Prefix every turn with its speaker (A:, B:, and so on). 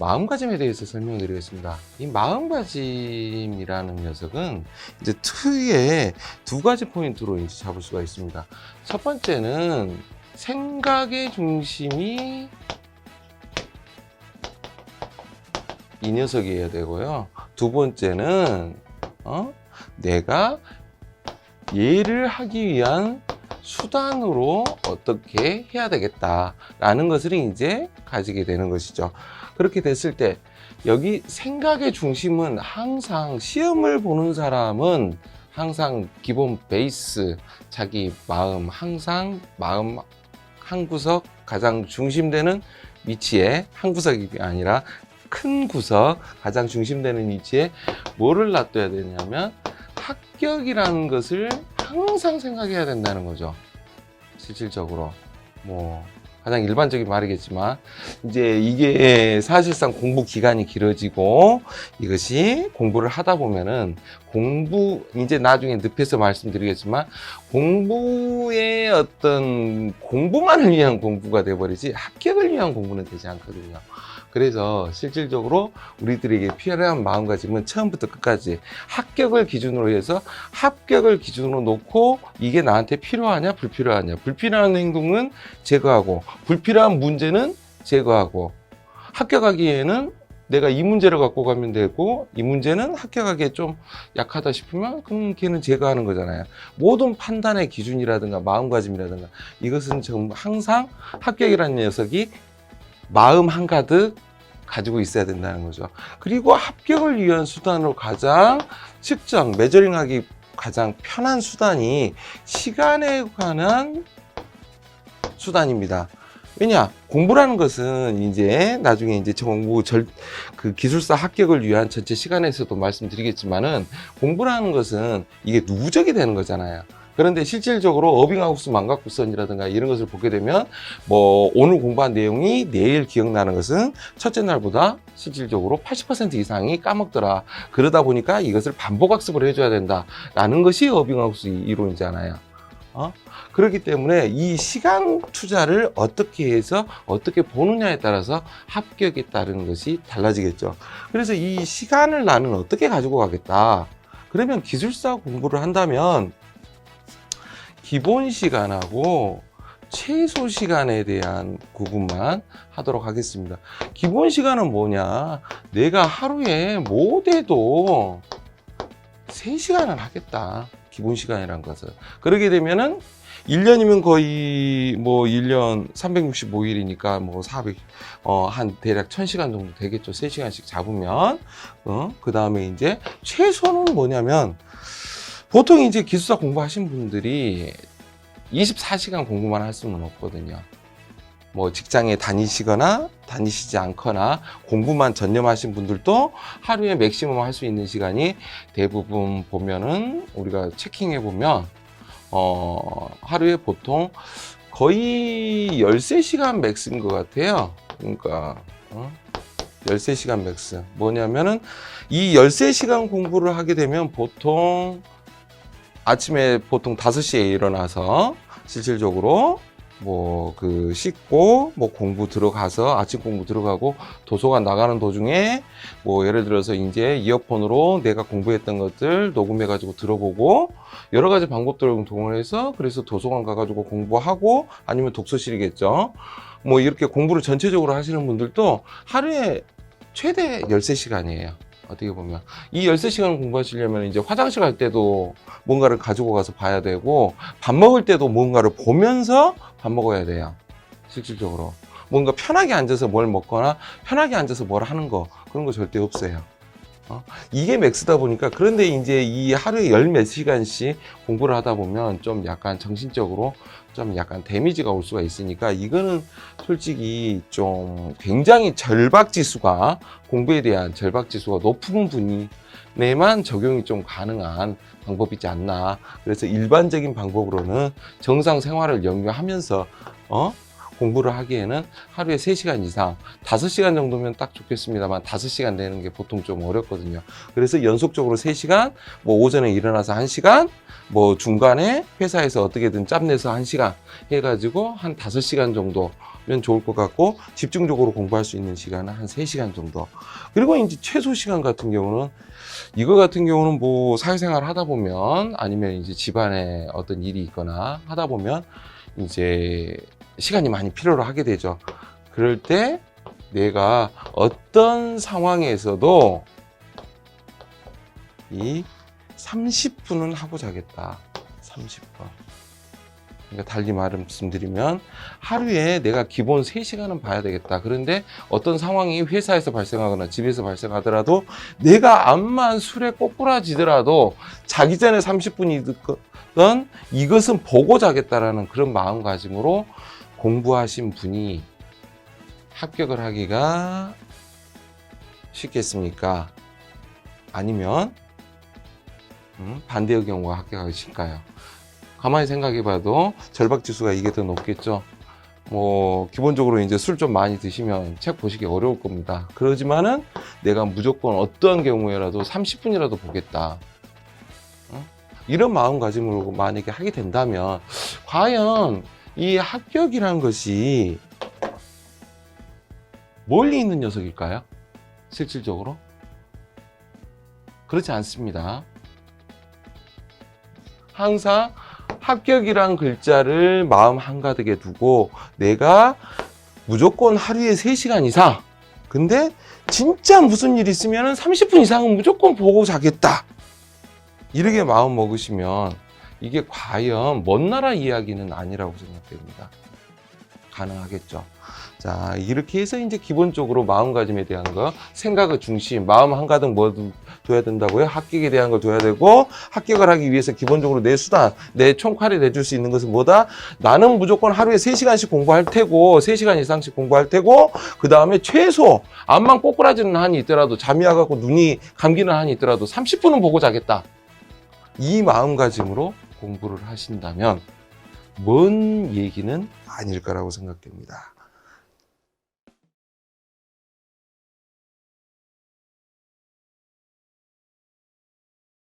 A: 마음가짐에 대해서 설명드리겠습니다. 이 마음가짐이라는 녀석은 이제 특유의 두 가지 포인트로 이제 잡을 수가 있습니다. 첫 번째는 생각의 중심이 이 녀석이어야 되고요. 두 번째는 내가 얘를 하기 위한 수단으로 어떻게 해야 되겠다라는 것을 이제 가지게 되는 것이죠. 그렇게 됐을 때 여기 생각의 중심은 항상 시험을 보는 사람은 항상 기본 베이스 자기 마음 항상 마음 한 구석 가장 중심되는 위치에 한 구석이 아니라 큰 구석 가장 중심되는 위치에 뭐를 놔둬야 되냐면 합격이라는 것을 항상 생각해야 된다는 거죠. 실질적으로 뭐 가장 일반적인 말이겠지만 이제 이게 사실상 공부 기간이 길어지고 이것이 공부를 하다 보면은 공부 이제 나중에 늪에서 말씀드리겠지만 공부의 어떤 공부만을 위한 공부가 돼버리지 합격을 위한 공부는 되지 않거든요. 그래서 실질적으로 우리들에게 필요한 마음가짐은 처음부터 끝까지 합격을 기준으로 해서 합격을 기준으로 놓고 이게 나한테 필요하냐 불필요하냐, 불필요한 행동은 제거하고 불필요한 문제는 제거하고, 합격하기에는 내가 이 문제를 갖고 가면 되고 이 문제는 합격하기에 좀 약하다 싶으면 그럼 걔는 제거하는 거잖아요. 모든 판단의 기준이라든가 마음가짐이라든가 이것은 지금 항상 합격이라는 녀석이 마음 한가득 가지고 있어야 된다는 거죠. 그리고 합격을 위한 수단으로 가장 측정, 메저링하기 가장 편한 수단이 시간에 관한 수단입니다. 왜냐? 공부라는 것은 이제 나중에 이제 공부 그 기술사 합격을 위한 전체 시간에서도 말씀드리겠지만은 공부라는 것은 이게 누적이 되는 거잖아요. 그런데 실질적으로 어빙하우스 망각부선이라든가 이런 것을 보게 되면 뭐 오늘 공부한 내용이 내일 기억나는 것은 첫째 날보다 실질적으로 80% 이상이 까먹더라. 그러다 보니까 이것을 반복학습을 해줘야 된다라는 것이 어빙하우스 이론이잖아요. 그렇기 때문에 이 시간 투자를 어떻게 해서 어떻게 보느냐에 따라서 합격에 따른 것이 달라지겠죠. 그래서 이 시간을 나는 어떻게 가지고 가겠다. 그러면 기술사 공부를 한다면 기본 시간하고 최소 시간에 대한 구분만 하도록 하겠습니다. 기본 시간은 뭐냐? 내가 하루에 못해도 3시간은 하겠다. 기본 시간이란 것은. 그러게 되면은 1년이면 거의 뭐 1년 365일이니까 뭐 400, 한 대략 1000시간 정도 되겠죠. 3시간씩 잡으면. 그 다음에 이제 최소는 뭐냐면 보통 이제 기술사 공부하신 분들이 24시간 공부만 할 수는 없거든요. 뭐 직장에 다니시거나 다니시지 않거나 공부만 전념하신 분들도 하루에 맥시멈 할 수 있는 시간이 대부분 보면은 우리가 체킹해 보면 하루에 보통 거의 13시간 맥스인 것 같아요. 그러니까 13시간 맥스. 뭐냐면은 이 13시간 공부를 하게 되면 보통 아침에 보통 5시에 일어나서 실질적으로 뭐 그 씻고 뭐 공부 들어가서 아침 공부 들어가고 도서관 나가는 도중에 뭐 예를 들어서 이제 이어폰으로 내가 공부했던 것들 녹음해 가지고 들어보고 여러 가지 방법들을 동원해서 그래서 도서관 가가지고 공부하고 아니면 독서실이겠죠. 뭐 이렇게 공부를 전체적으로 하시는 분들도 하루에 최대 13시간이에요. 어떻게 보면 이 13시간 공부하시려면 이제 화장실 갈 때도 뭔가를 가지고 가서 봐야 되고 밥 먹을 때도 뭔가를 보면서 밥 먹어야 돼요. 실질적으로 뭔가 편하게 앉아서 뭘 먹거나 편하게 앉아서 뭘 하는 거 그런 거 절대 없어요. 이게 맥스다 보니까. 그런데 이제 이 하루에 10몇 시간씩 공부를 하다 보면 좀 약간 정신적으로 좀 약간 데미지가 올 수가 있으니까 이거는 솔직히 좀 굉장히 절박지수가 공부에 대한 절박지수가 높은 분에만 적용이 좀 가능한 방법이지 않나. 그래서 일반적인 방법으로는 정상 생활을 영위하면서 공부를 하기에는 하루에 3시간 이상, 5시간 정도면 딱 좋겠습니다만 5시간 내는 게 보통 좀 어렵거든요. 그래서 연속적으로 3시간, 뭐 오전에 일어나서 1시간, 뭐 중간에 회사에서 어떻게든 짬내서 1시간 해가지고 한 5시간 정도면 좋을 것 같고, 집중적으로 공부할 수 있는 시간은 한 3시간 정도. 그리고 이제 최소 시간 같은 경우는, 이거 같은 경우는 뭐 사회생활 하다 보면, 아니면 이제 집안에 어떤 일이 있거나 하다 보면 이제 시간이 많이 필요로 하게 되죠. 그럴 때 내가 어떤 상황에서도 이 30분은 하고 자겠다. 30분. 그러니까 달리 말씀드리면 하루에 내가 기본 3시간은 봐야 되겠다. 그런데 어떤 상황이 회사에서 발생하거나 집에서 발생하더라도 내가 암만 술에 꼬꾸라지더라도 자기 전에 30분이든 이것은 보고 자겠다라는 그런 마음가짐으로 공부하신 분이 합격을 하기가 쉽겠습니까? 아니면 반대의 경우가 합격하기 쉽까요? 가만히 생각해봐도 절박지수가 이게 더 높겠죠. 뭐 기본적으로 이제 술 좀 많이 드시면 책 보시기 어려울 겁니다. 그러지만은 내가 무조건 어떠한 경우에라도 30분이라도 보겠다. 이런 마음가짐으로 만약에 하게 된다면 과연 이 합격이라는 것이 멀리 있는 녀석일까요? 실질적으로? 그렇지 않습니다. 항상 합격이란 글자를 마음 한가득에 두고 내가 무조건 하루에 3시간 이상, 근데 진짜 무슨 일 있으면 30분 이상은 무조건 보고 자겠다, 이렇게 마음 먹으시면 이게 과연 먼 나라 이야기는 아니라고 생각됩니다. 가능하겠죠. 자, 이렇게 해서 이제 기본적으로 마음가짐에 대한 거, 생각의 중심, 마음 한가득 뭐 둬야 된다고요? 합격에 대한 걸 둬야 되고, 합격을 하기 위해서 기본적으로 내 수단, 내 총칼이 내줄 수 있는 것은 뭐다? 나는 무조건 하루에 3시간씩 공부할 테고, 3시간 이상씩 공부할 테고, 그 다음에 최소 암만 꼬꾸라지는 한이 있더라도, 잠이 와갖고 눈이 감기는 한이 있더라도 30분은 보고 자겠다. 이 마음가짐으로 공부를 하신다면 먼 얘기는 아닐 거라고 생각됩니다.